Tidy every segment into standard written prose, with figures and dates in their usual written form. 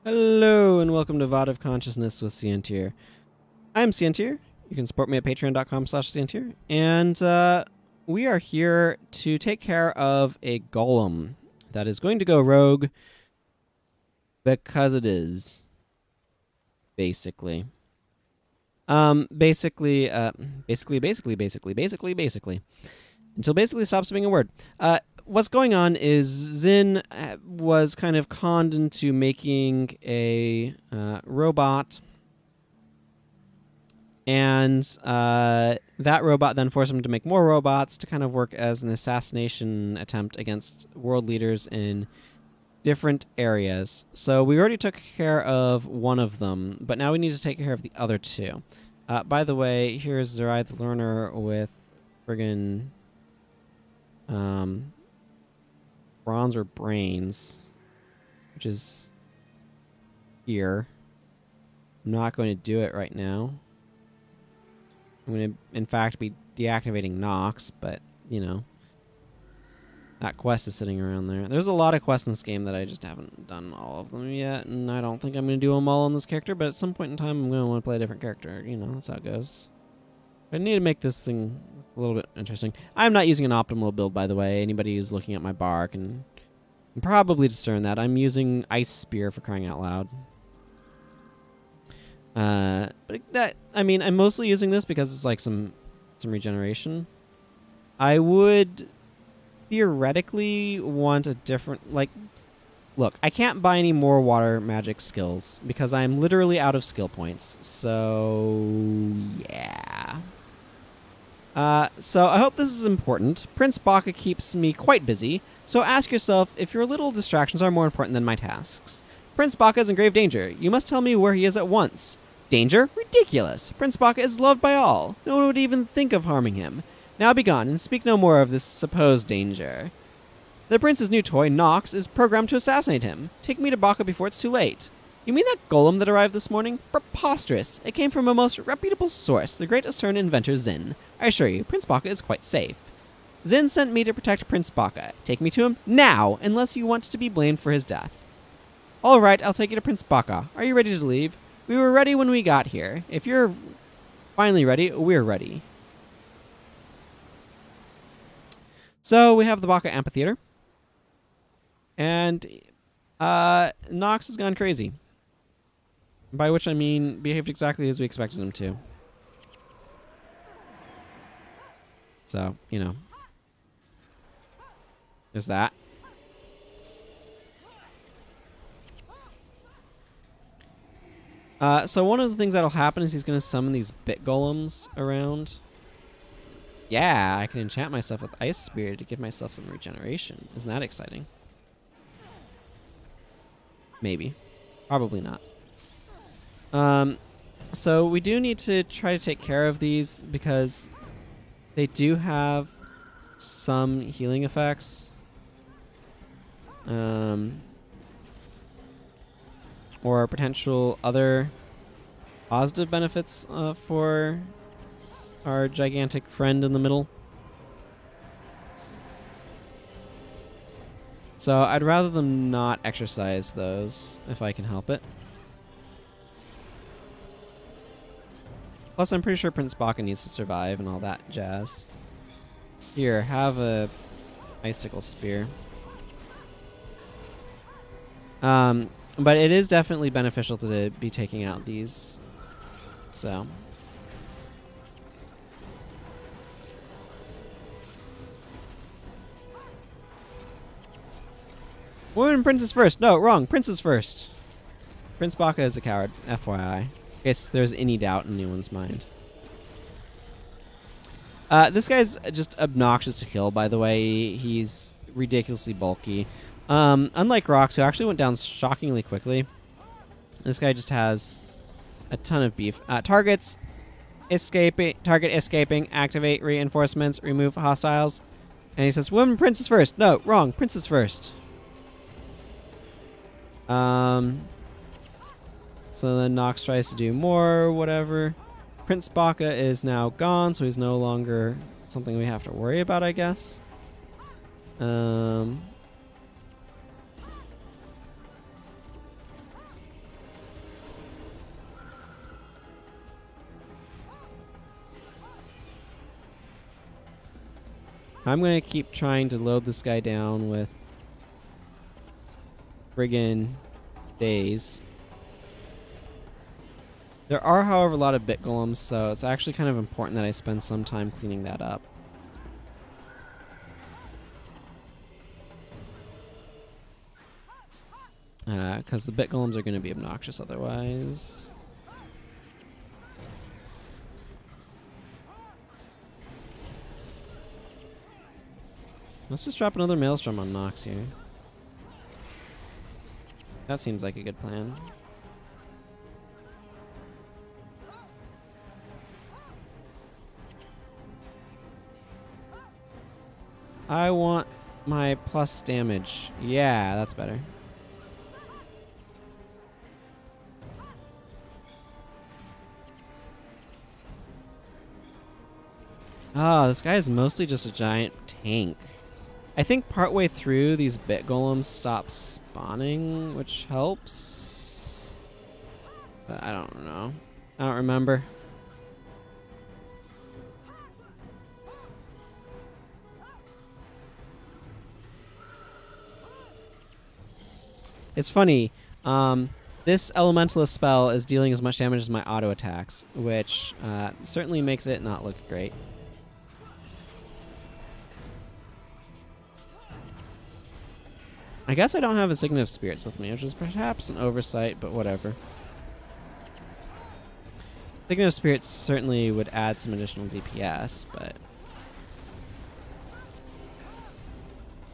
Hello and welcome to VOD of Consciousness with Sientir. I'm Sientir. You can support me at patreon.com/Sientir. And we are here to take care of a golem that is going to go rogue because it is. Basically. Basically. Until basically stops being a word. What's going on is Zinn was kind of conned into making a robot, and that robot then forced him to make more robots to kind of work as an assassination attempt against world leaders in different areas. So we already took care of one of them, but now we need to take care of the other two. By the way, here's Zerai the Learner with friggin' bronze or brains, which is here. I'm not going to do it right now. I'm going to, in fact, be deactivating Nox, but, you know, that quest is sitting around there. There's a lot of quests in this game that I just haven't done all of them yet, and I don't think I'm going to do them all on this character, but at some point in time I'm going to want to play a different character. You know, that's how it goes. I need to make this thing a little bit interesting. I'm not using an optimal build, by the way. Anybody who's looking at my bar can probably discern that. I'm using Ice Spear for crying out loud. But that, I mean, I'm mostly using this because it's like some regeneration. I would theoretically want a different, like, look, I can't buy any more water magic skills because I'm literally out of skill points. So, yeah. So I hope this is important. Prince Baka keeps me quite busy, so ask yourself if your little distractions are more important than my tasks. Prince Baka is in grave danger. You must tell me where he is at once. Danger? Ridiculous! Prince Baka is loved by all. No one would even think of harming him. Now be gone, and speak no more of this supposed danger. The prince's new toy, Nox, is programmed to assassinate him. Take me to Baka before it's too late. You mean that golem that arrived this morning? Preposterous! It came from a most reputable source, the great Asern inventor Zinn. I assure you, Prince Baka is quite safe. Zinn sent me to protect Prince Baka. Take me to him now, unless you want to be blamed for his death. All right, I'll take you to Prince Baka. Are you ready to leave? We were ready when we got here. If you're finally ready, we're ready. So we have the Baka Amphitheater. And Nox has gone crazy. By which I mean behaved exactly as we expected him to. So, you know. There's that. So one of the things that'll happen is he's going to summon these bit golems around. Yeah, I can enchant myself with Ice Spear to give myself some regeneration. Isn't that exciting? Maybe. Probably not. So we do need to try to take care of these because they do have some healing effects. Or potential other positive benefits for our gigantic friend in the middle. So I'd rather them not exercise those if I can help it. Plus, I'm pretty sure Prince Baka needs to survive and all that jazz. Here, have a icicle spear. But it is definitely beneficial to be taking out these. So. Women and princess first. No, wrong. Princess first. Prince Baka is a coward, FYI. In case there's any doubt in anyone's mind. This guy's just obnoxious to kill, by the way. He's ridiculously bulky. Unlike Rox, who actually went down shockingly quickly, this guy just has a ton of beef. Target escaping, activate reinforcements, remove hostiles. And he says, women, princess first. No, wrong. Princess first. So then Nox tries to do more, whatever. Prince Baka is now gone, so he's no longer something we have to worry about, I guess. I'm going to keep trying to load this guy down with friggin' days. There are, however, a lot of bit golems, so it's actually kind of important that I spend some time cleaning that up. Because the bit golems are going to be obnoxious otherwise. Let's just drop another maelstrom on Nox here. That seems like a good plan. I want my plus damage. Yeah, that's better. Oh, this guy is mostly just a giant tank. I think partway through, these bit golems stop spawning, which helps. But I don't know. I don't remember. It's funny. This elementalist spell is dealing as much damage as my auto attacks, which certainly makes it not look great. I guess I don't have a Signet of Spirits with me, which is perhaps an oversight, but whatever. Signet of Spirits certainly would add some additional DPS, but...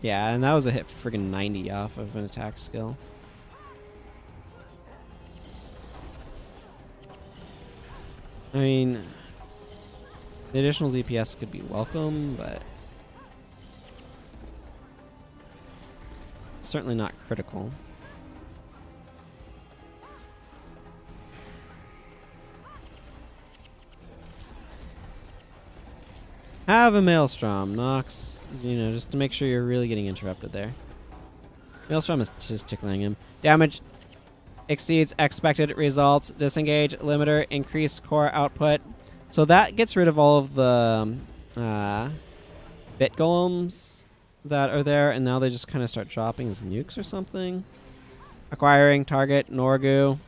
yeah, and that was a hit for friggin' 90 off of an attack skill. I mean, the additional DPS could be welcome, but... it's certainly not critical. Have a Maelstrom, Nox. You know, just to make sure you're really getting interrupted there. Maelstrom is just tickling him. Damage exceeds expected results. Disengage, limiter, increased core output. So that gets rid of all of the bit golems that are there, and now they just kind of start dropping as nukes or something. Acquiring target, Norgu.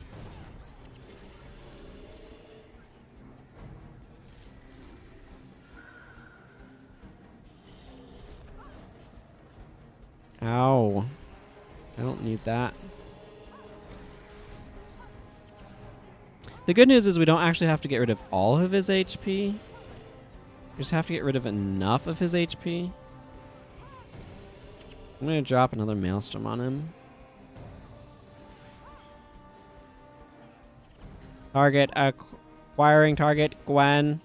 Ow. I don't need that. The good news is we don't actually have to get rid of all of his HP. We just have to get rid of enough of his HP. I'm going to drop another Maelstrom on him. Target, acquiring target, Gwen.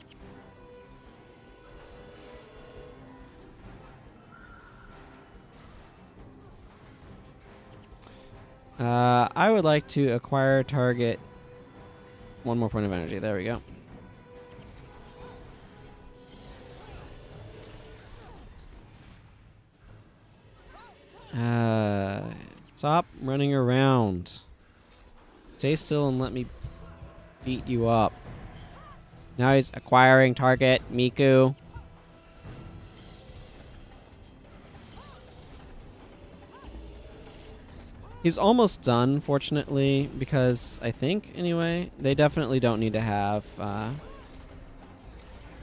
I would like to acquire target. One more point of energy. There we go. Stop running around. Stay still and let me beat you up. Now he's acquiring target, Miku. He's almost done, fortunately, because I think, anyway, they definitely don't need to have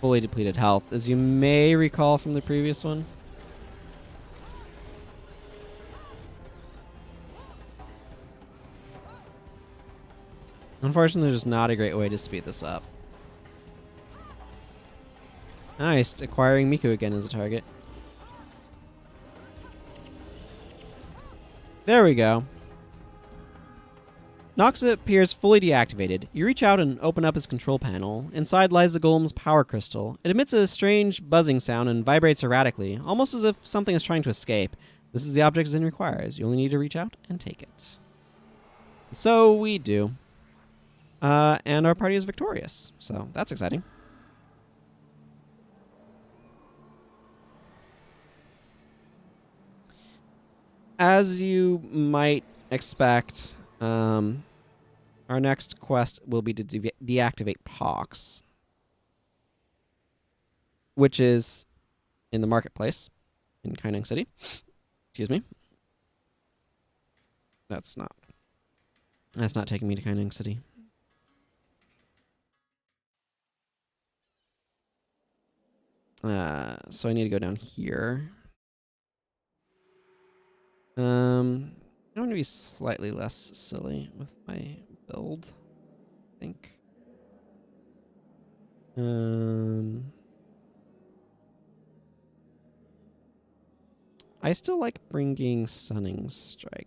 fully depleted health, as you may recall from the previous one. Unfortunately, there's just not a great way to speed this up. Nice, acquiring Miku again as a target. There we go. Nox appears fully deactivated. You reach out and open up his control panel. Inside lies the golem's power crystal. It emits a strange buzzing sound and vibrates erratically, almost as if something is trying to escape. This is the object Zinn requires. You only need to reach out and take it. So we do. And our party is victorious. So that's exciting. As you might expect, our next quest will be to deactivate Pox, which is in the marketplace. in Kaineng City. Excuse me. That's not taking me to Kaineng City. So I need to go down here. I'm going to be slightly less silly with my build, I think. I still like bringing Stunning Strike,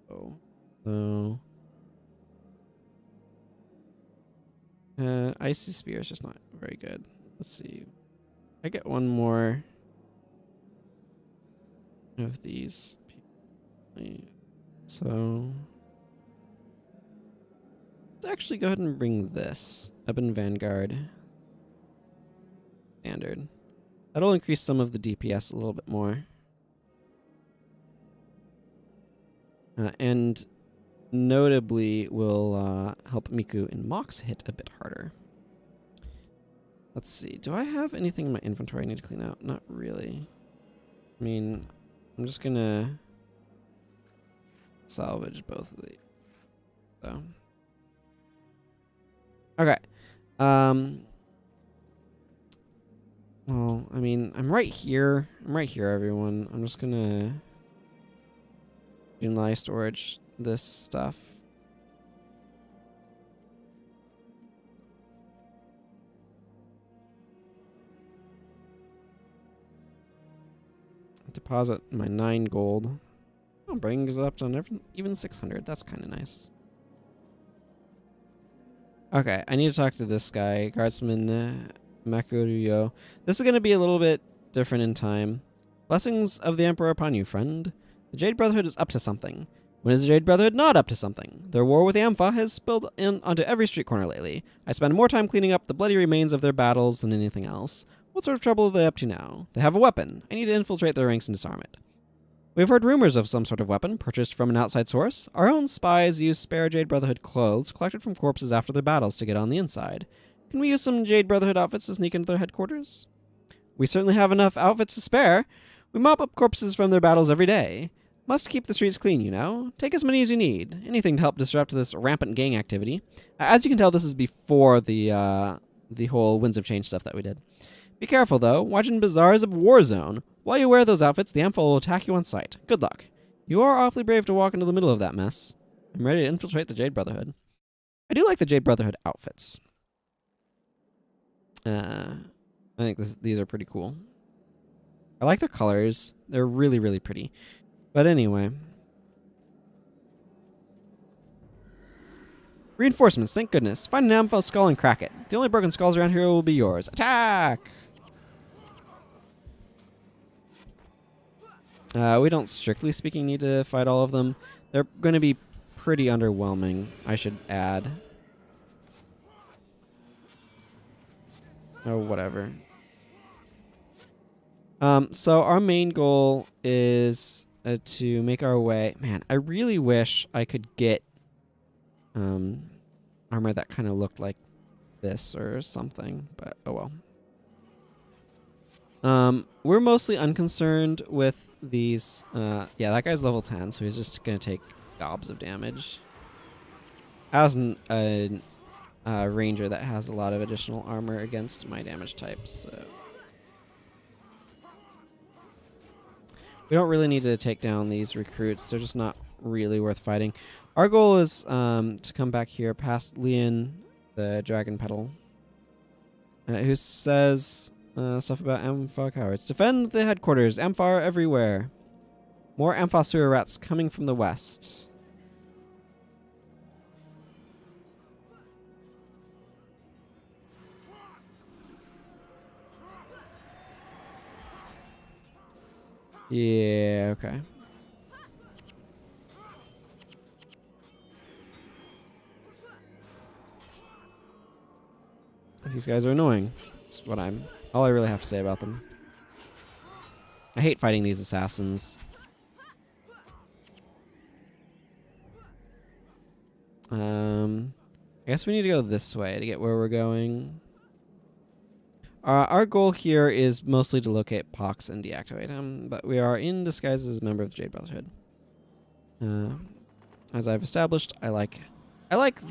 though. So, Icy Spear is just not very good. Let's see. I get one more of these. So, let's actually go ahead and bring this up in Vanguard. Standard. That'll increase some of the DPS a little bit more. And notably will help Miku and Mox hit a bit harder. Let's see. Do I have anything in my inventory I need to clean out? Not really. I mean, I'm just gonna salvage both of these. So. Okay. Well, I mean, I'm right here. Everyone. I'm just gonna inline storage this stuff. Deposit my 9 gold. Oh, brings it up to even 600. That's kind of nice. Okay, I need to talk to this guy, Guardsman Makuruyo. This is going to be a little bit different in time. Blessings of the Emperor upon you, friend. The Jade Brotherhood is up to something. When is the Jade Brotherhood not up to something? Their war with Ampha has spilled in onto every street corner lately. I spend more time cleaning up the bloody remains of their battles than anything else. What sort of trouble are they up to now? They have a weapon. I need to infiltrate their ranks and disarm it. We've heard rumors of some sort of weapon purchased from an outside source. Our own spies use spare Jade Brotherhood clothes collected from corpses after their battles to get on the inside. Can we use some Jade Brotherhood outfits to sneak into their headquarters? We certainly have enough outfits to spare. We mop up corpses from their battles every day. Must keep the streets clean, you know. Take as many as you need. Anything to help disrupt this rampant gang activity. As you can tell, this is before the whole Winds of Change stuff that we did. Be careful, though. Wajin Bazaar is a war zone. While you wear those outfits, the Ampha will attack you on sight. Good luck. You are awfully brave to walk into the middle of that mess. I'm ready to infiltrate the Jade Brotherhood. I do like the Jade Brotherhood outfits. I think these are pretty cool. I like their colors. They're really, really pretty. But anyway. Reinforcements, thank goodness. Find an Ampha skull and crack it. The only broken skulls around here will be yours. Attack! We don't, strictly speaking, need to fight all of them. They're going to be pretty underwhelming, I should add. Oh, whatever. So our main goal is to make our way... Man, I really wish I could get armor that kind of looked like this or something, but oh well. We're mostly unconcerned with these. Yeah, that guy's level 10, so he's just going to take gobs of damage. As a ranger that has a lot of additional armor against my damage types, so... We don't really need to take down these recruits. They're just not really worth fighting. Our goal is to come back here past Lian, the Dragon Petal, who says stuff about Ampha cowards. Defend the headquarters. Ampha are everywhere. More Ampha sewer rats coming from the west. Yeah, okay. These guys are annoying. That's what all I really have to say about them. I hate fighting these assassins. I guess we need to go this way to get where we're going. Our goal here is mostly to locate Pox and deactivate him, but we are in disguise as a member of the Jade Brotherhood. As I've established, I like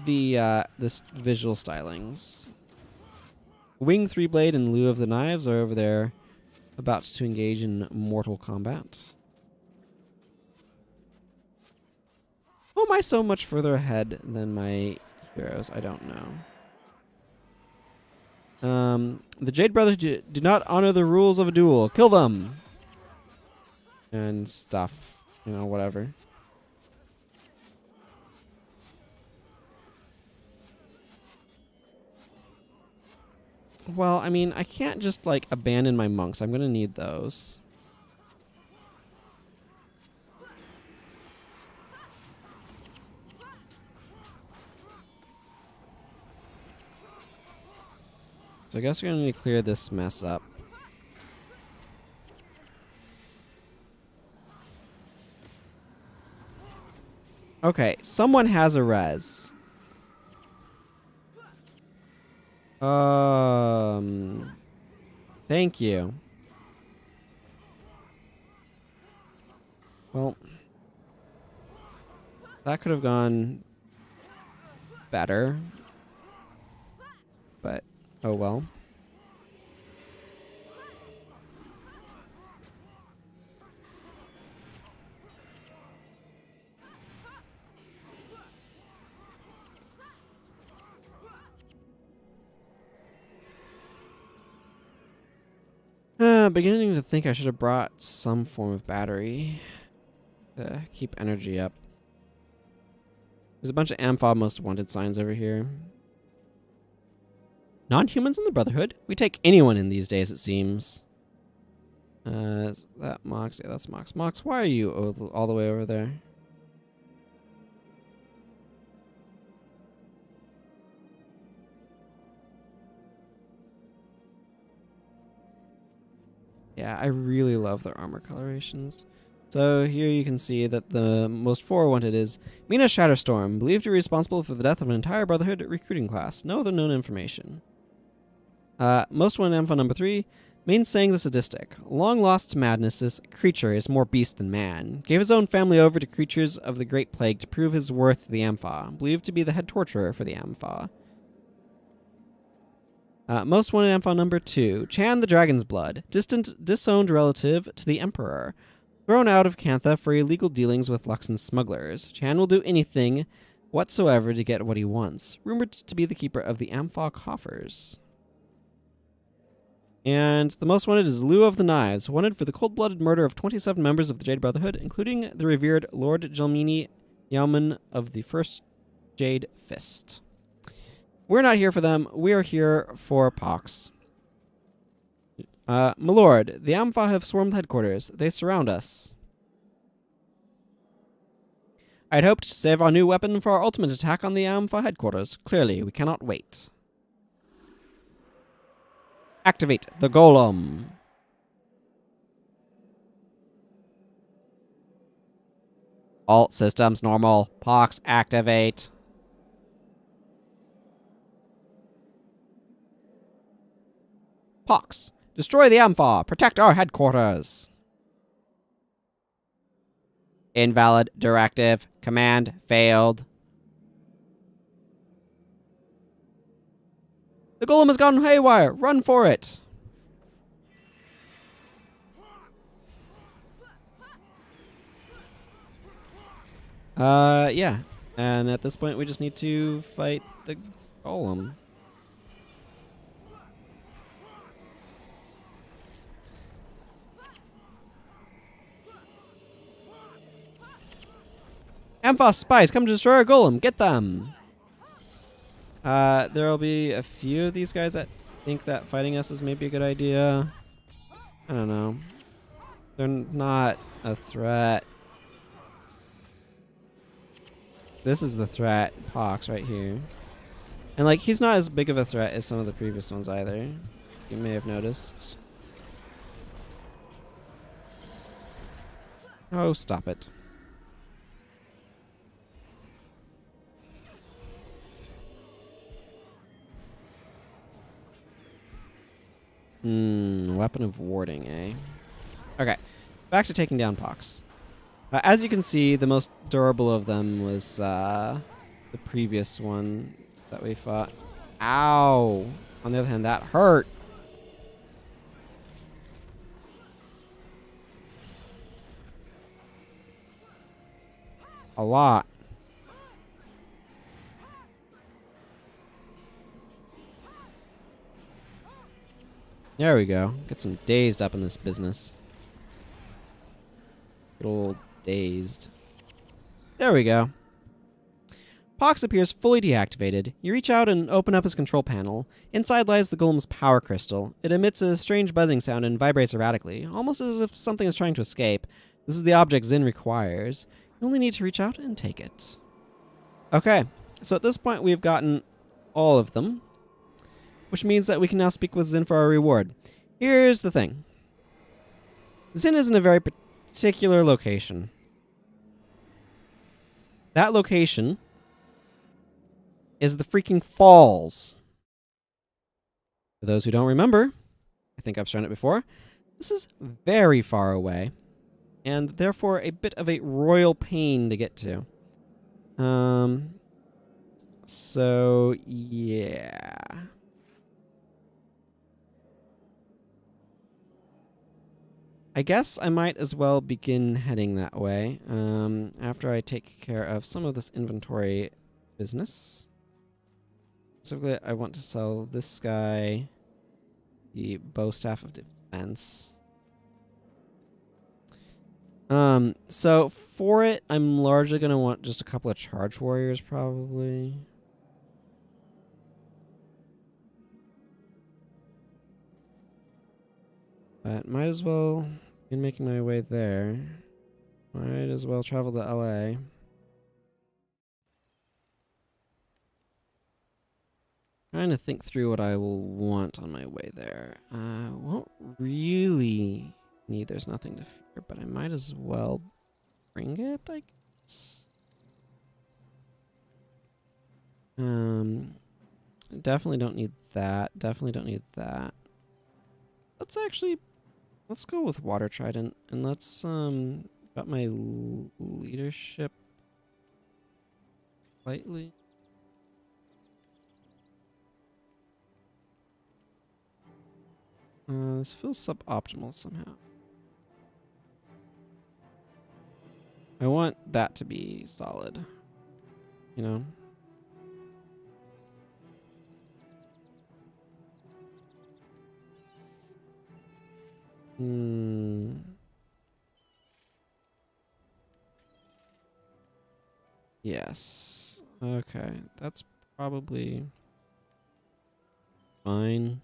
the this visual stylings. Wing 3-blade in lieu of the knives are over there, about to engage in mortal combat. How am I so much further ahead than my heroes? I don't know. The Jade Brothers do not honor the rules of a duel. Kill them! And stuff. You know, whatever. Well, I mean, I can't just, like, abandon my monks. I'm gonna need those. So I guess we're gonna need to clear this mess up. Okay, someone has a res. Thank you. Well, that could have gone better. But, oh well. Beginning to think I should have brought some form of battery to keep energy up. There's a bunch of Ampha most wanted signs over here. Non-humans in the Brotherhood? We take anyone in these days, it seems. Is that Mox? Yeah, that's Mox. Mox, why are you all the way over there? Yeah, I really love their armor colorations. So here you can see that the most forewanted is Mina Shatterstorm, believed to be responsible for the death of an entire Brotherhood recruiting class. No other known information. Most wanted info number 3, main saying the sadistic. Long lost to madness, this creature is more beast than man. Gave his own family over to creatures of the Great Plague to prove his worth to the Ampha. Believed to be the head torturer for the Ampha. Most wanted info number 2. Chan the Dragon's Blood. Distant, disowned relative to the Emperor. Thrown out of Cantha for illegal dealings with Luxon's smugglers. Chan will do anything whatsoever to get what he wants. Rumored to be the keeper of the Ampha coffers. And the most wanted is Lieu of the Knives. Wanted for the cold-blooded murder of 27 members of the Jade Brotherhood, including the revered Lord Jelmini Yaman of the First Jade Fist. We're not here for them. We are here for Pox. My lord, the Ampha have swarmed headquarters. They surround us. I'd hoped to save our new weapon for our ultimate attack on the Ampha headquarters. Clearly, we cannot wait. Activate the Golem. All systems normal. Pox activate. Pox, destroy the Ampha. Protect our headquarters. Invalid directive. Command failed. The Golem has gone haywire. Run for it. Yeah. And at this point, we just need to fight the Golem. Ampha spies, come to destroy our Golem. Get them. There'll be a few of these guys that think that fighting us is maybe a good idea. I don't know. They're not a threat. This is the threat, Pox, right here. And, like, he's not as big of a threat as some of the previous ones either. You may have noticed. Oh, stop it. Weapon of warding, eh? Okay, back to taking down Pox. As you can see, the most durable of them was the previous one that we fought. Ow! On the other hand, that hurt. A lot. There we go. Get some dazed up in this business. Good old dazed. There we go. Pox appears fully deactivated. You reach out and open up his control panel. Inside lies the golem's power crystal. It emits a strange buzzing sound and vibrates erratically, almost as if something is trying to escape. This is the object Zinn requires. You only need to reach out and take it. Okay, so at this point we've gotten all of them, which means that we can now speak with Zinn for our reward. Here's the thing. Zinn is in a very particular location. That location is the freaking falls. For those who don't remember, I think I've shown it before, this is very far away, and therefore a bit of a royal pain to get to. So, yeah. I guess I might as well begin heading that way after I take care of some of this inventory business. Specifically, I want to sell this guy the bow staff of defense. So for it, I'm largely going to want just a couple of charge warriors, probably. But might as well begin making my way there. Might as well travel to LA. Trying to think through what I will want on my way there. Won't really need. There's nothing to fear, but I might as well bring it, I guess. Definitely don't need that. Definitely don't need that. Let's go with Water Trident, and let's got my leadership slightly. This feels suboptimal somehow. I want that to be solid, you know? Yes. Okay, that's probably fine.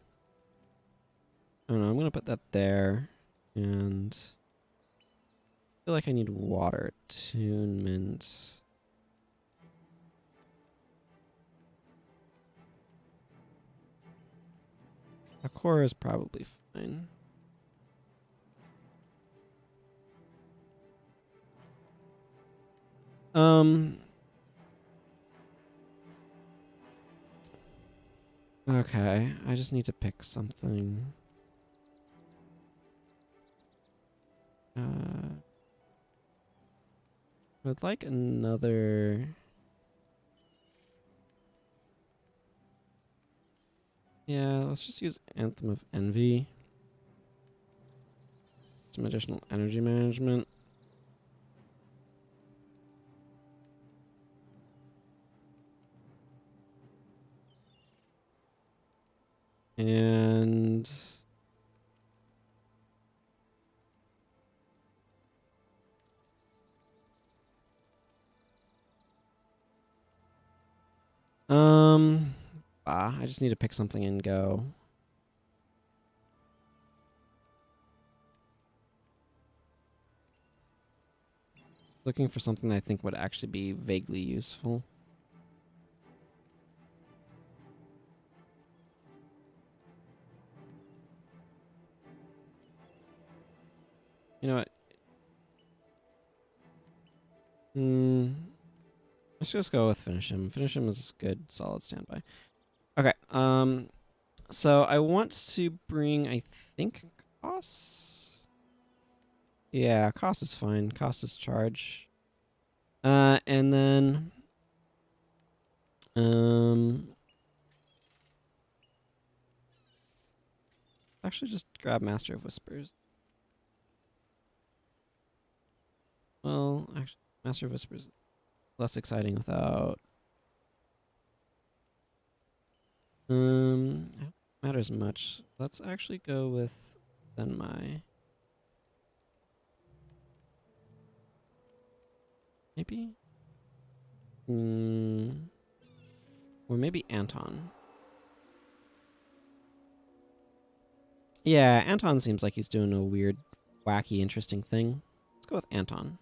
I don't know, I'm gonna put that there, and I feel like I need water attunement. A core is probably fine. Okay, I just need to pick something. I'd like another... Yeah, let's just use Anthem of Envy. Some additional energy management. And... I just need to pick something and go. Looking for something that I think would actually be vaguely useful. You know what? Let's just go with Finish Him. Finish Him is good, solid standby. Okay, So I want to bring, I think, Cost. Yeah, Cost is fine. Cost is charge. And then, actually just grab Master of Whispers. Well, actually, Master of Whispers is less exciting without. It don't matters much. Let's actually go with then my. Maybe? Or maybe Anton. Yeah, Anton seems like he's doing a weird, wacky, interesting thing. Let's go with Anton.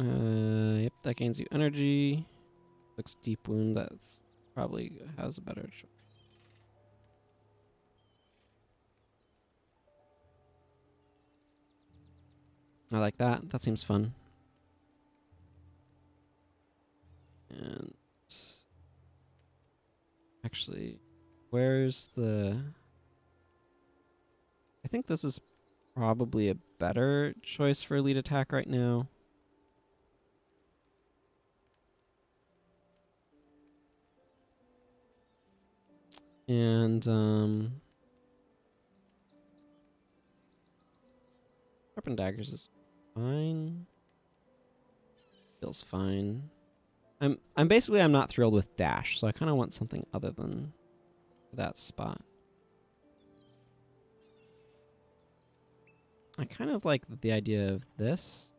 Yep, that gains you energy. Looks deep wound. That's probably has a better choice. I like that. That seems fun. And actually, where's the... I think this is probably a better choice for elite attack right now. And, Sharpened Daggers is fine. Feels fine. I'm not thrilled with dash, so I kind of want something other than that spot. I kind of like the idea of this.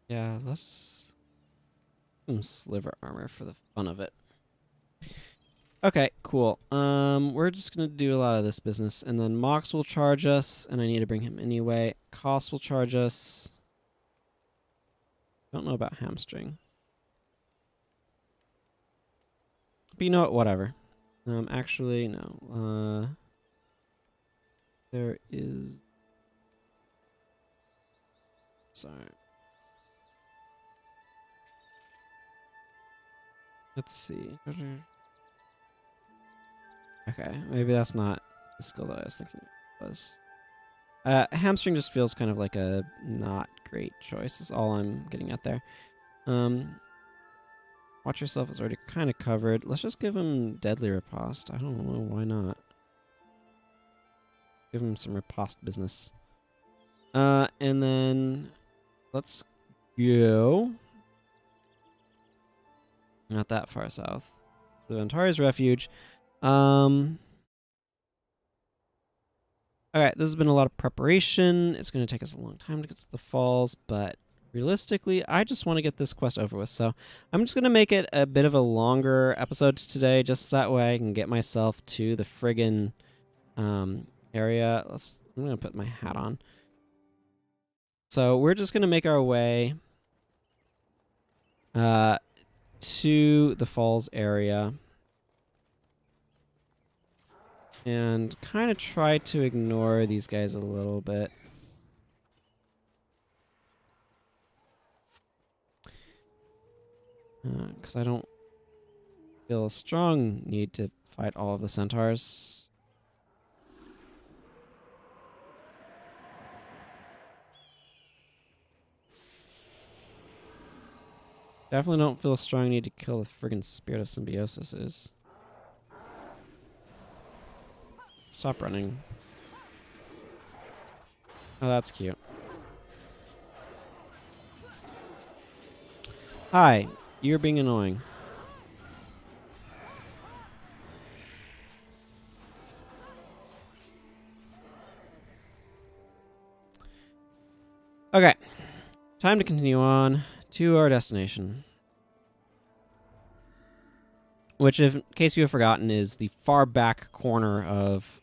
Yeah, let's some sliver armor for the fun of it. Okay, cool. We're just gonna do a lot of this business, and then Mox will charge us, and I need to bring him anyway. Koss will charge us. Don't know about Hamstring. But you know what? Whatever. Actually, no. There is... Sorry. Let's see. Okay, maybe that's not the skill that I was thinking it was. Hamstring just feels kind of like a not great choice, is all I'm getting at there. Watch Yourself is already kind of covered. Let's just give him Deadly Riposte. I don't know, why not? Give him some riposte business. And then let's go. Not that far south. The Ventari's Refuge. Okay, this has been a lot of preparation. It's going to take us a long time to get to the falls, but realistically, I just want to get this quest over with. So I'm just going to make it a bit of a longer episode today, just that way I can get myself to the friggin' area. I'm going to put my hat on. So we're just going to make our way to the falls area. And kind of try to ignore these guys a little bit. Because I don't feel a strong need to fight all of the centaurs. Definitely don't feel a strong need to kill the friggin' Spirit of Symbiosis. Stop running. Oh, that's cute. Hi, you're being annoying. Okay, time to continue on to our destination. Which, if, in case you have forgotten, is the far back corner of...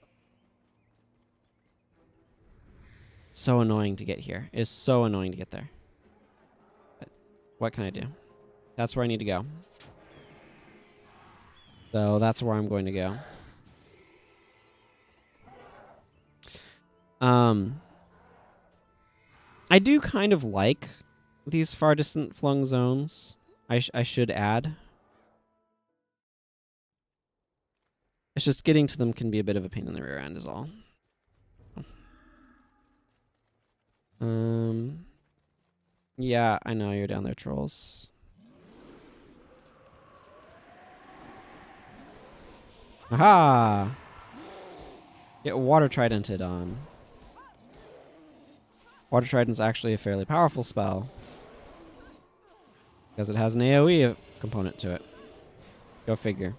So annoying to get here. It is so annoying to get there. But What can I do? That's where I need to go. So that's where I'm going to go. I do kind of like these far distant flung zones. I should add. It's just getting to them can be a bit of a pain in the rear end is all. Yeah, I know you're down there, trolls. Aha! Get water tridented on. Water trident's actually a fairly powerful spell. Because it has an AoE component to it. Go figure.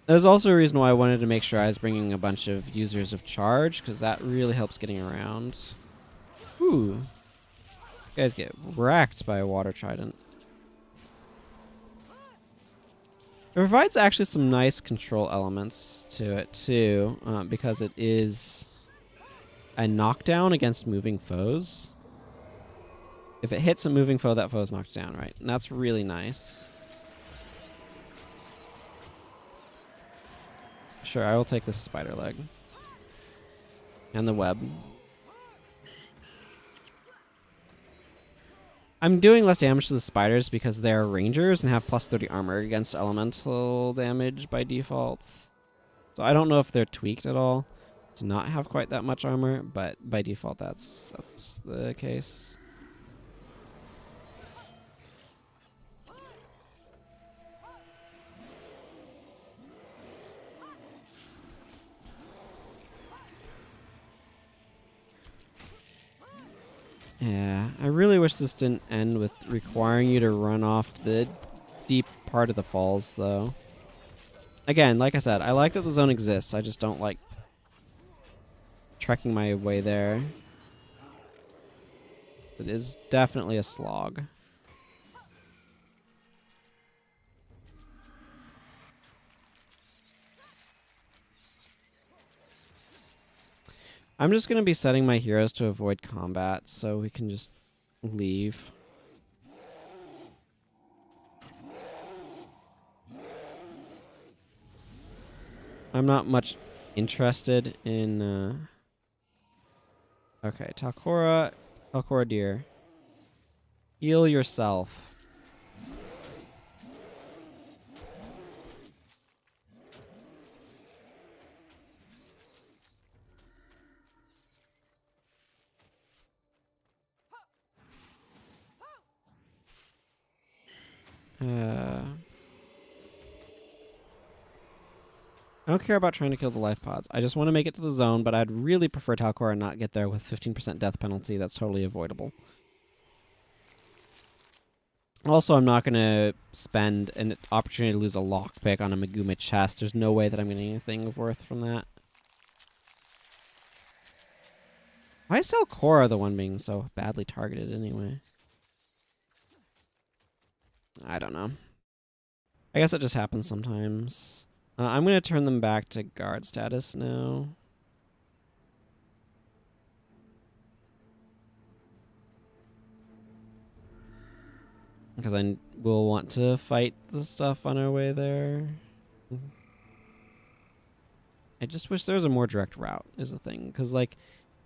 There's also a reason why I wanted to make sure I was bringing a bunch of users of charge, because that really helps getting around. Ooh. You guys get wrecked by a water trident. It provides actually some nice control elements to it, too, because it is a knockdown against moving foes. If it hits a moving foe, that foe is knocked down, right? And that's really nice. Sure, I will take this spider leg. And the web. I'm doing less damage to the spiders because they're rangers and have plus 30 armor against elemental damage by default. So I don't know if they're tweaked at all to not have quite that much armor, but by default that's the case. Yeah, I really wish this didn't end with requiring you to run off the deep part of the falls, though. Again, like I said, I like that the zone exists. I just don't like trekking my way there. It is definitely a slog. I'm just going to be setting my heroes to avoid combat so we can just leave. I'm not much interested in... Okay, Talcora dear. Heal yourself. I don't care about trying to kill the life pods. I just want to make it to the zone, but I'd really prefer Talcora not get there with 15% death penalty. That's totally avoidable. Also, I'm not going to spend an opportunity to lose a lockpick on a Maguma chest. There's no way that I'm getting anything of worth from that. Why is Talcora the one being so badly targeted anyway? I don't know. I guess it just happens sometimes. I'm going to turn them back to guard status now. Because I will want to fight the stuff on our way there. I just wish there was a more direct route, is the thing. Because, like,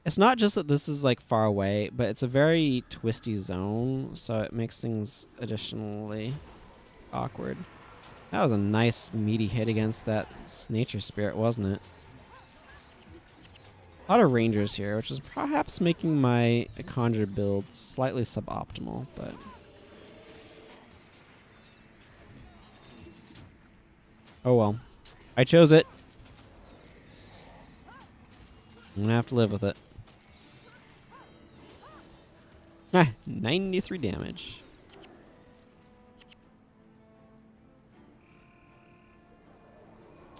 it's not just that this is, like, far away, but it's a very twisty zone, so it makes things additionally awkward. That was a nice, meaty hit against that nature spirit, wasn't it? A lot of rangers here, which is perhaps making my conjure build slightly suboptimal, but... oh well. I chose it. I'm gonna have to live with it. Ah, 93 damage.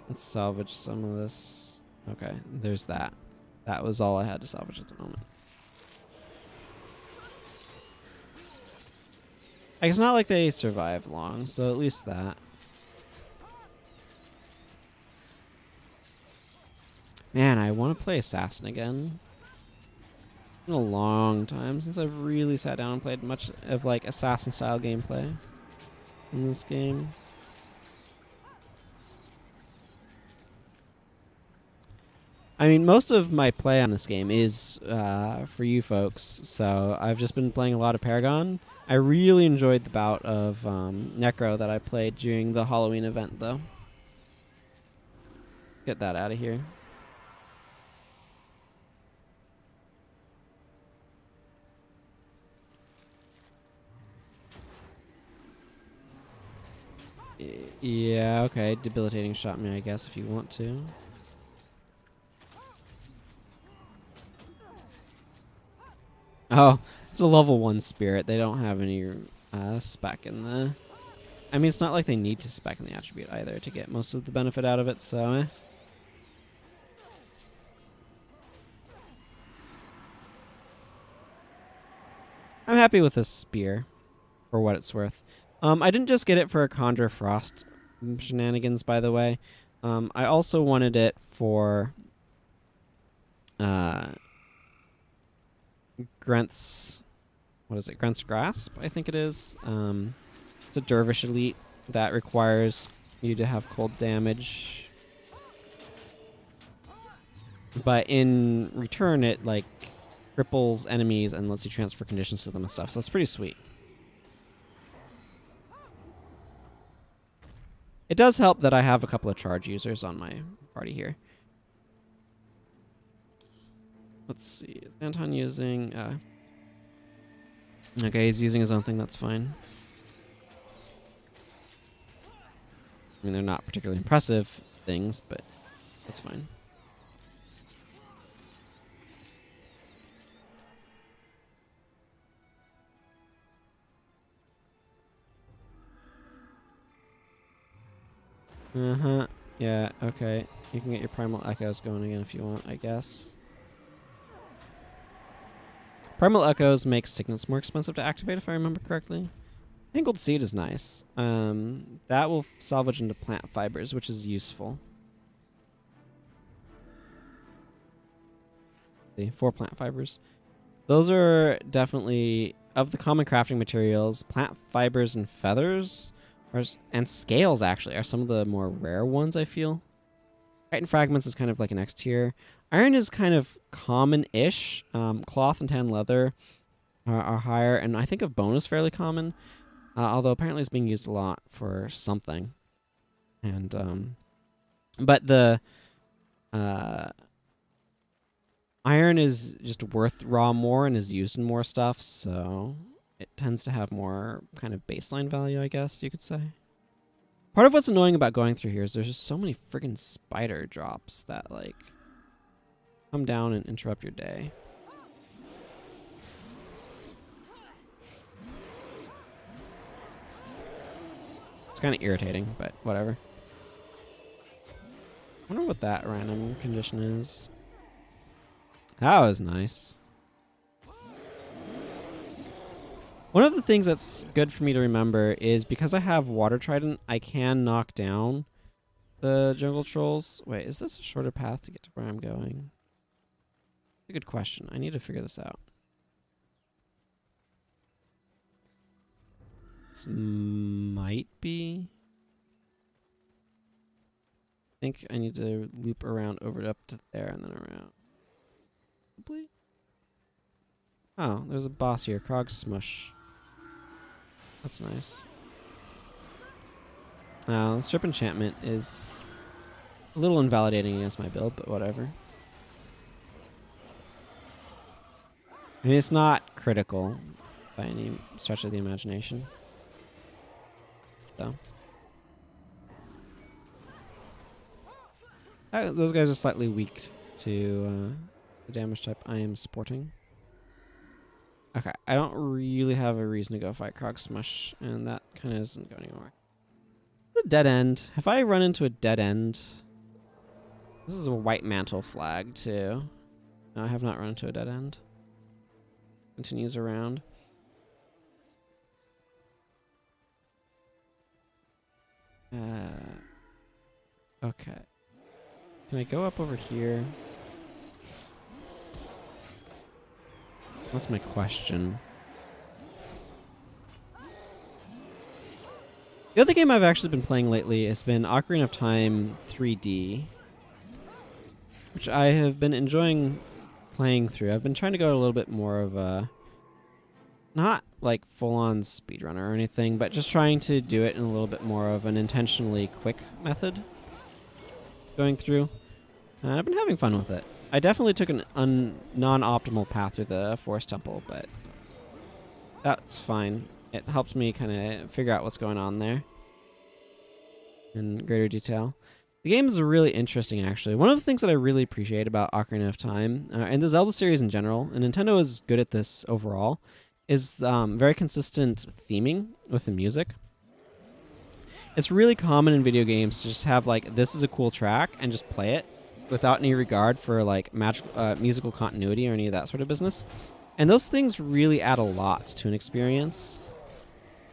Let's salvage some of this. Okay, there's that. That was all I had to salvage at the moment. It's not like they survive long, so at least that. Man, I want to play Assassin again. It's been a long time since I've really sat down and played much of like Assassin style gameplay in this game. I mean, most of my play on this game is for you folks, so I've just been playing a lot of Paragon. I really enjoyed the bout of Necro that I played during the Halloween event, though. Get that out of here. Yeah, okay. Debilitating shot me, I guess, if you want to. Oh, it's a level 1 spirit. They don't have any spec in the... I mean, it's not like they need to spec in the attribute either to get most of the benefit out of it, so I'm happy with this spear, for what it's worth. I didn't just get it for Conjure Frost shenanigans, by the way. I also wanted it for Grenth's... What is it? Grenth's Grasp, I think it is. It's a Dervish elite that requires you to have cold damage. But in return, it, like, cripples enemies and lets you transfer conditions to them and stuff, so it's pretty sweet. It does help that I have a couple of charge users on my party here. Let's see. Is Anton using... Okay, he's using his own thing. That's fine. I mean, they're not particularly impressive things, but that's fine. Uh-huh. Yeah, okay. You can get your Primal Echoes going again if you want, I guess. Primal Echoes make Sickness more expensive to activate, if I remember correctly. Angled Seed is nice. That will salvage into plant fibers, which is useful. See, 4 plant fibers. Those are definitely, of the common crafting materials, plant fibers and feathers... and scales, actually, are some of the more rare ones, I feel. Chitin fragments is kind of like an X tier. Iron is kind of common-ish. Cloth and tan leather are higher, and I think of bone is fairly common, although apparently it's being used a lot for something. And but the iron is just worth raw more and is used in more stuff, so it tends to have more kind of baseline value, I guess you could say. Part of what's annoying about going through here is there's just so many friggin' spider drops that, like, come down and interrupt your day. It's kind of irritating, but whatever. I wonder what that random condition is. That was nice. One of the things that's good for me to remember is because I have Water Trident, I can knock down the jungle trolls. Wait, is this a shorter path to get to where I'm going? A good question. I need to figure this out. This might be. I think I need to loop around over up to there and then around. Probably. Oh, there's a boss here. Krog Smush. That's nice. Strip Enchantment is a little invalidating against my build, but whatever. I mean, it's not critical by any stretch of the imagination. So. Those guys are slightly weak to the damage type I am sporting. Okay, I don't really have a reason to go fight Krog Smush, and that kind of isn't going anywhere. The dead end. Have I run into a dead end? This is a white mantle flag, too. No, I have not run into a dead end. Continues around. Okay. Can I go up over here? That's my question. The other game I've actually been playing lately has been Ocarina of Time 3D, which I have been enjoying playing through. I've been trying to go a little bit more of a, not like full-on speedrunner or anything, but just trying to do it in a little bit more of an intentionally quick method going through. And I've been having fun with it. I definitely took an non-optimal path through the Forest Temple, but that's fine. It helps me kind of figure out what's going on there in greater detail. The game is really interesting, actually. One of the things that I really appreciate about Ocarina of Time, and the Zelda series in general, and Nintendo is good at this overall, is very consistent theming with the music. It's really common in video games to just have, like, this is a cool track, and just play it without any regard for, like, musical continuity or any of that sort of business. And those things really add a lot to an experience.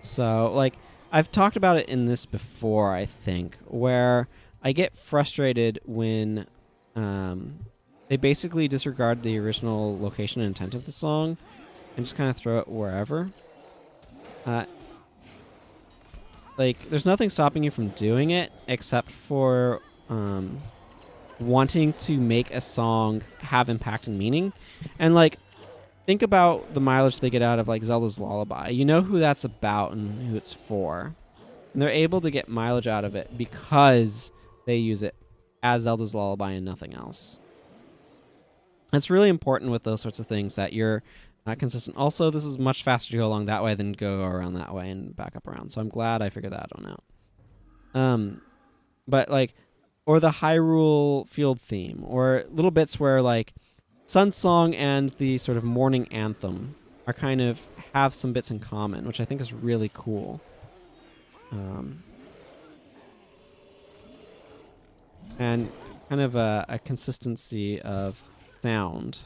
So, like, I've talked about it in this before, I think, where I get frustrated when they basically disregard the original location and intent of the song and just kind of throw it wherever. Like, there's nothing stopping you from doing it except for wanting to make a song have impact and meaning. And, like, think about the mileage they get out of, like, Zelda's Lullaby. You know who that's about and who it's for. And they're able to get mileage out of it because they use it as Zelda's Lullaby and nothing else. It's really important with those sorts of things that you're not consistent. Also, this is much faster to go along that way than go around that way and back up around. So I'm glad I figured that one out. But, like, or the Hyrule Field theme, or little bits where, like, Sun Song and the sort of morning anthem are kind of have some bits in common, which I think is really cool. And kind of a consistency of sound.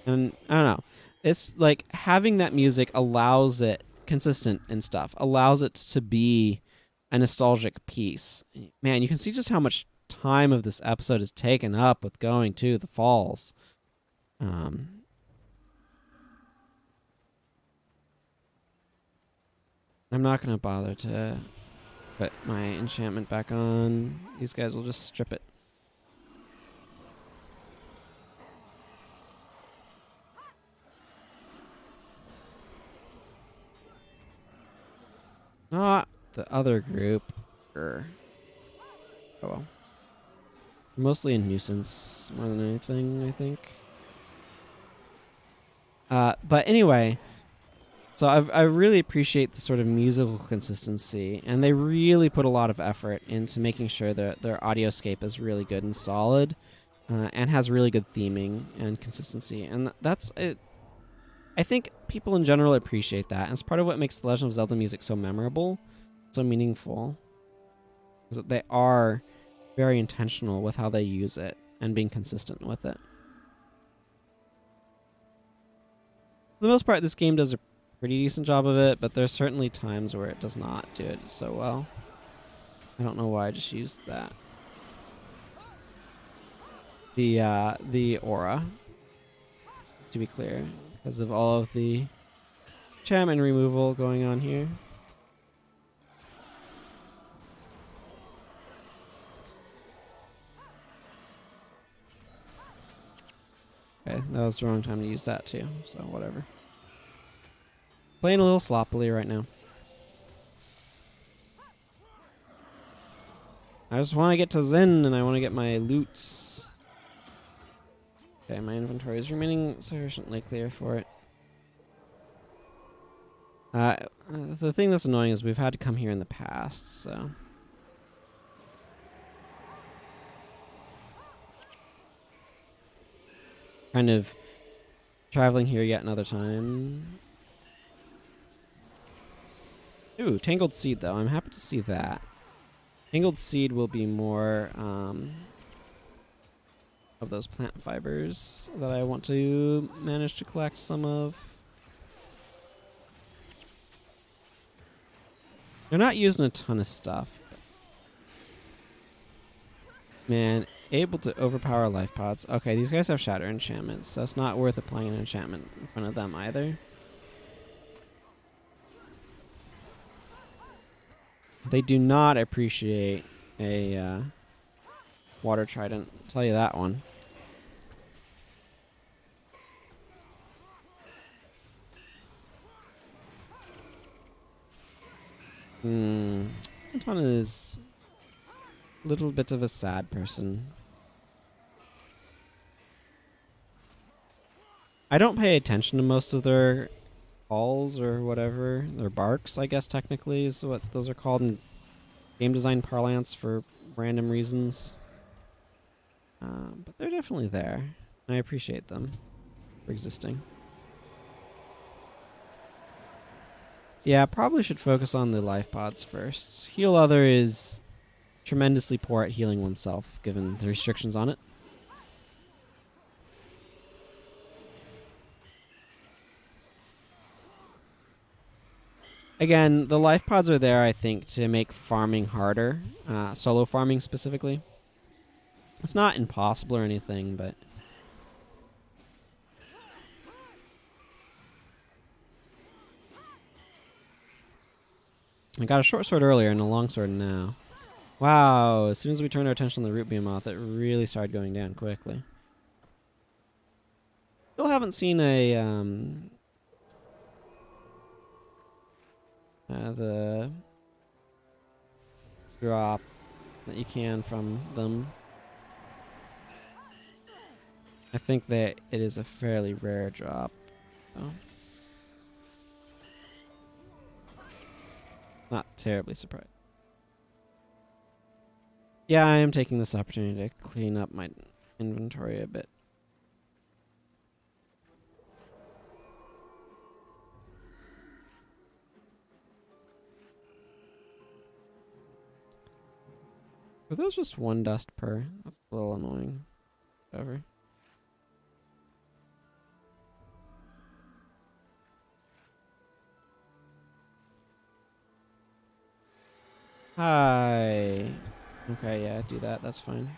And I don't know. It's like having that music allows it consistent and stuff, allows it to be a nostalgic piece. Man, you can see just how much time of this episode is taken up with going to the falls. I'm not going to bother to put my enchantment back on. These guys will just strip it. Not the other group. Oh well. Mostly a nuisance more than anything, I think. But anyway, so I really appreciate the sort of musical consistency, and they really put a lot of effort into making sure that their audioscape is really good and solid, and has really good theming and consistency. And that's it. I think people in general appreciate that, and it's part of what makes the Legend of Zelda music so memorable, so meaningful, is that they are very intentional with how they use it and being consistent with it. For the most part, this game does a pretty decent job of it, but there's certainly times where it does not do it so well. I don't know why I just used that. The aura, to be clear, because of all of the enchantment removal going on here. Okay, that was the wrong time to use that too, so whatever. Playing a little sloppily right now. I just want to get to Zinn and I want to get my loots. Okay, my inventory is remaining sufficiently clear for it. The thing that's annoying is we've had to come here in the past, so... kind of traveling here yet another time. Ooh, Tangled Seed, though. I'm happy to see that. Tangled Seed will be more of those plant fibers that I want to manage to collect some of. They're not using a ton of stuff. Man, able to overpower life pods. Okay, these guys have shatter enchantments, so it's not worth applying an enchantment in front of them either. They do not appreciate a water trident. I'll tell you that one. Anton is a little bit of a sad person. I don't pay attention to most of their calls or whatever. Their barks, I guess, technically, is what those are called in game design parlance for random reasons. But they're definitely there. I appreciate them for existing. Yeah, probably should focus on the life pods first. Heal other is tremendously poor at healing oneself, given the restrictions on it. Again, the life pods are there, I think, to make farming harder. Solo farming specifically. It's not impossible or anything, but... I got a short sword earlier and a long sword now. Wow, as soon as we turned our attention to the root behemoth, it really started going down quickly. Still haven't seen the drop that you can from them. I think that it is a fairly rare drop. So. Not terribly surprised. Yeah, I am taking this opportunity to clean up my inventory a bit. Were those just one dust per? That's a little annoying. Whatever. Hi. Okay, yeah, do that. That's fine.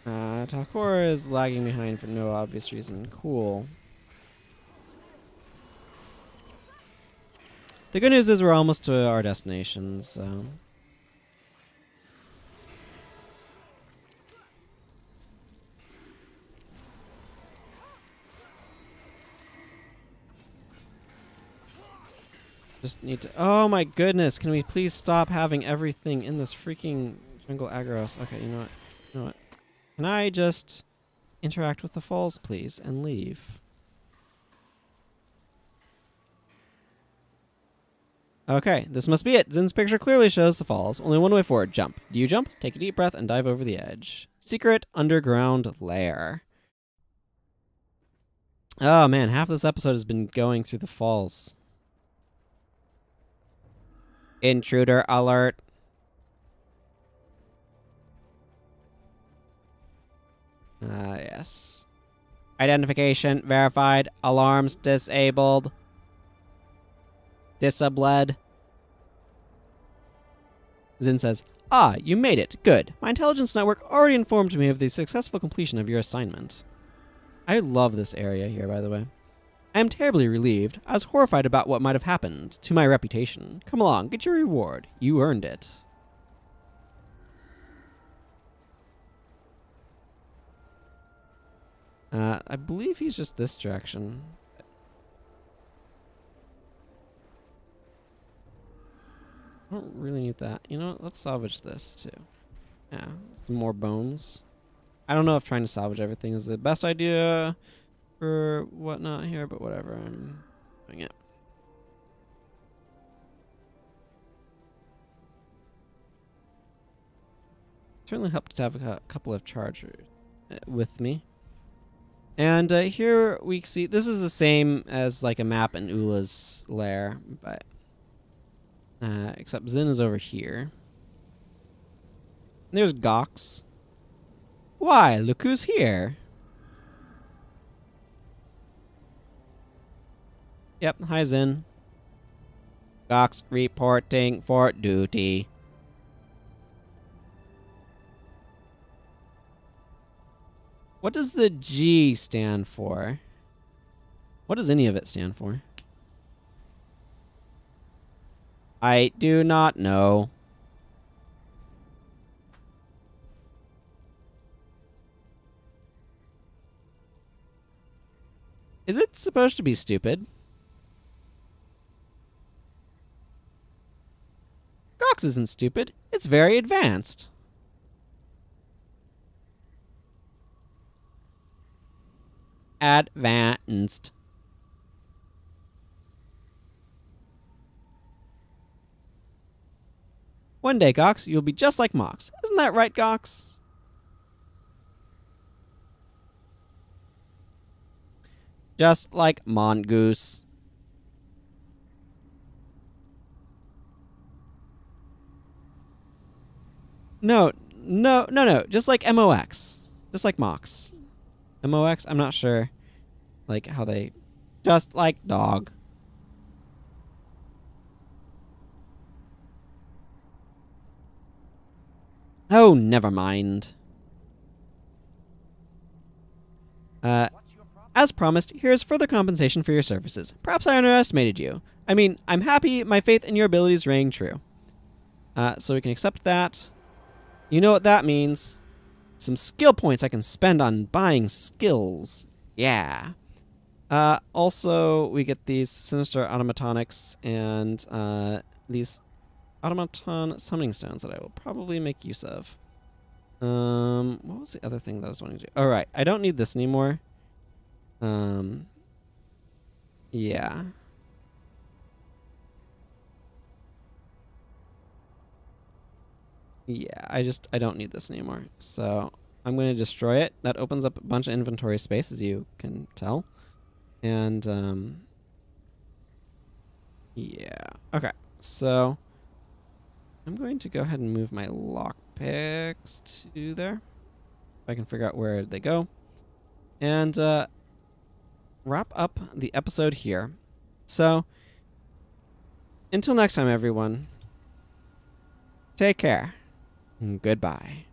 Takora is lagging behind for no obvious reason. Cool. The good news is we're almost to our destination, so... Just need to... Oh my goodness, can we please stop having everything in this freaking jungle aggros? Okay, you know what? You know what? Can I just interact with the falls, please, and leave? Okay, this must be it. Zinn's picture clearly shows the falls. Only one way forward. Jump. Do you jump? Take a deep breath and dive over the edge. Secret underground lair. Oh man, half this episode has been going through the falls. Intruder alert. Yes. Identification verified. Alarms disabled. Disabled. Zinn says, "Ah, you made it. Good. My intelligence network already informed me of the successful completion of your assignment." I love this area here, by the way. I am terribly relieved. I was horrified about what might have happened to my reputation. Come along, get your reward. You earned it. I believe he's just this direction. I don't really need that. You know what? Let's salvage this, too. Yeah, some more bones. I don't know if trying to salvage everything is the best idea for whatnot here, but whatever. I'm doing it. Certainly helped to have a couple of chargers with me. And here we see, this is the same as like a map in Ula's lair, but except Zinn is over here. There's Gox. Why, look who's here. Yep, hi Zinn. Gox reporting for duty. What does the G stand for? What does any of it stand for? I do not know. Is it supposed to be stupid? Gox isn't stupid. It's very advanced. Advanced. One day, Gox, you'll be just like Mox. Isn't that right, Gox? Just like Mongoose. No. Just like MOX. Just like Mox. MOX? I'm not sure. Like how they... Just like dog. Oh, never mind. As promised, here is further compensation for your services. Perhaps I underestimated you. I mean, I'm happy my faith in your abilities rang true. So we can accept that. You know what that means. Some skill points I can spend on buying skills. Yeah. Also, we get these sinister automatonics and these automaton summoning stones that I will probably make use of. What was the other thing that I was wanting to do? All right, I don't need this anymore. Yeah. Yeah, I don't need this anymore. So I'm going to destroy it. That opens up a bunch of inventory space, as you can tell. And, yeah. Okay, so I'm going to go ahead and move my lockpicks to there. If I can figure out where they go. And, wrap up the episode here. So, until next time, everyone, take care. Goodbye.